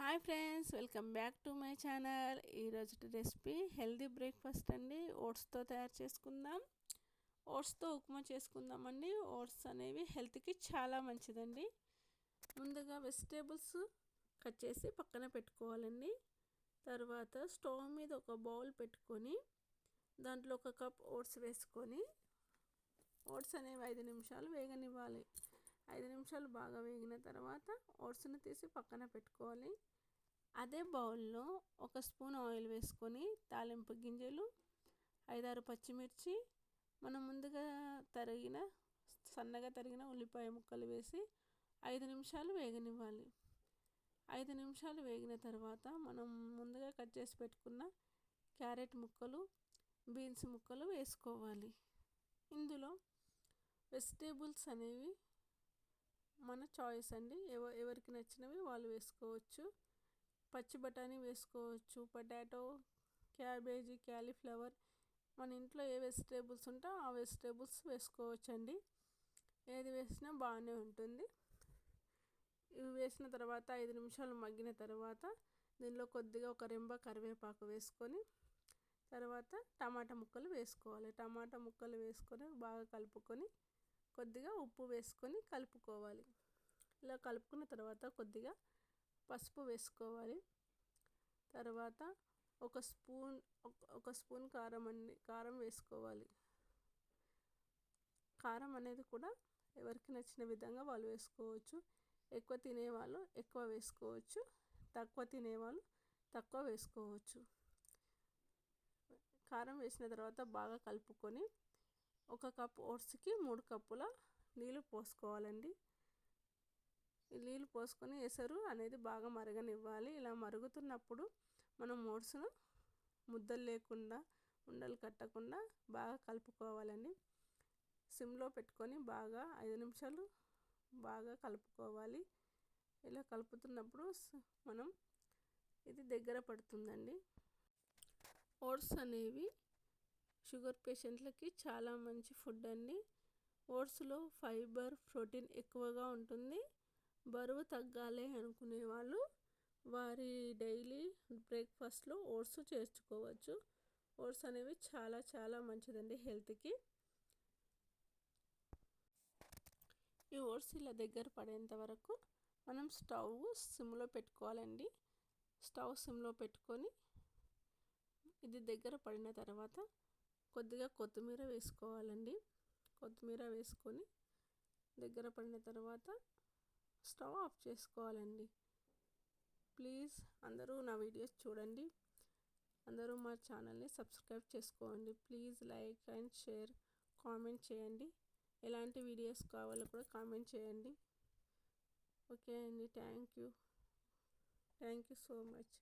Hi friends, welcome back to my channel. ఈరోజు recipe healthy breakfast అండి. ఓట్స్తో తయారు చేసుకుందాం. ఓట్స్తో ఉప్మా చేసుకుందామండి. ఓట్స్ అనేవి హెల్త్కి చాలా మంచిదండి. ముందుగా వెజిటేబుల్స్ కట్ చేసి పక్కన పెట్టుకోవాలండి. తర్వాత స్టవ్ మీద ఒక బౌల్ పెట్టుకొని దాంట్లో ఒక కప్ ఓట్స్ వేసుకొని ఓట్స్ అనేవి 5 నిమిషాలు వేగనివ్వాలి. 5 నిమిషాలు బాగా వేగిన తర్వాత ఓట్స్ని తీసి పక్కన పెట్టుకోవాలి. అదే బౌల్లో ఒక స్పూన్ ఆయిల్ వేసుకొని తాలింపు గింజలు, 5-6 పచ్చిమిర్చి, మనం ముందుగా సన్నగా తరిగిన ఉల్లిపాయ ముక్కలు వేసి 5 నిమిషాలు వేగనివ్వాలి. 5 నిమిషాలు వేగిన తర్వాత మనం ముందుగా కట్ చేసి పెట్టుకున్న క్యారెట్ ముక్కలు, బీన్స్ ముక్కలు వేసుకోవాలి. ఇందులో వెజిటేబుల్స్ అనేవి మన చాయిస్ అండి. ఎవరికి నచ్చినవి వాళ్ళు వేసుకోవచ్చు. పచ్చి బఠానీ వేసుకోవచ్చు, పొటాటో, క్యాబేజీ, క్యాలీఫ్లవర్, మన ఇంట్లో ఏ వెజిటేబుల్స్ ఉంటే ఆ వెజిటేబుల్స్ వేసుకోవచ్చండి. ఏది వేసినా బాగానే ఉంటుంది. ఇవి వేసిన తర్వాత 5 నిమిషాలు మగ్గిన తర్వాత దీనిలో కొద్దిగా ఒక రెంబ కరివేపాకు వేసుకొని తర్వాత టమాటా ముక్కలు వేసుకోవాలి. టమాటా ముక్కలు వేసుకొని బాగా కలుపుకొని కొద్దిగా ఉప్పు వేసుకొని కలుపుకోవాలి. ఇలా కలుపుకున్న తర్వాత కొద్దిగా పసుపు వేసుకోవాలి. తర్వాత ఒక స్పూన్ కారం వేసుకోవాలి. కారం అనేది కూడా ఎవరికి నచ్చిన విధంగా వాళ్ళు వేసుకోవచ్చు. ఎక్కువ తినేవాళ్ళు ఎక్కువ వేసుకోవచ్చు, తక్కువ తినేవాళ్ళు తక్కువ వేసుకోవచ్చు. కారం వేసిన తర్వాత బాగా కలుపుకొని ఒక కప్ ఓట్స్కి 3 కప్పుల నీళ్ళు పోసుకోవాలండి. ఈ నీళ్ళు పోసుకొని ఎసరు అనేది బాగా మరగనివ్వాలి. ఇలా మరుగుతున్నప్పుడు మనం ఓట్స్ను ముద్దలు లేకుండా, ఉండలు కట్టకుండా బాగా కలుపుకోవాలండి. సిమ్లో పెట్టుకొని బాగా 5 నిమిషాలు బాగా కలుపుకోవాలి. ఇలా కలుపుతున్నప్పుడు మనం ఇది దగ్గర పడుతుందండి. ఓట్స్ అనేవి షుగర్ పేషెంట్లకి చాలా మంచి ఫుడ్ అండి. ఓట్స్లో ఫైబర్, ప్రోటీన్ ఎక్కువగా ఉంటుంది. బరువు తగ్గాలి అనుకునే వాళ్ళు వారి డైలీ బ్రేక్ఫాస్ట్లో ఓట్స్ చేర్చుకోవచ్చు. ఓట్స్ అనేవి చాలా చాలా మంచిదండి హెల్త్కి. ఈ ఓట్స్ ఇలా దగ్గర పడేంత వరకు మనం స్టవ్ సిమ్లో పెట్టుకోవాలండి. స్టవ్ సిమ్లో పెట్టుకొని ఇది దగ్గర పడిన తర్వాత కొద్దిగా కొత్తిమీర వేసుకోవాలండి. కొత్తిమీర వేసుకొని దగ్గర పడిన తర్వాత స్టవ్ ఆఫ్ చేసుకోవాలండి. ప్లీజ్ అందరూ నా వీడియోస్ చూడండి. అందరూ మా ఛానల్ని సబ్స్క్రైబ్ చేసుకోండి. Please like and share, comment చేయండి. ఎలాంటి వీడియోస్ కావాలో కూడా కామెంట్ చేయండి. ఓకే అండి, థ్యాంక్ యూ సో మచ్.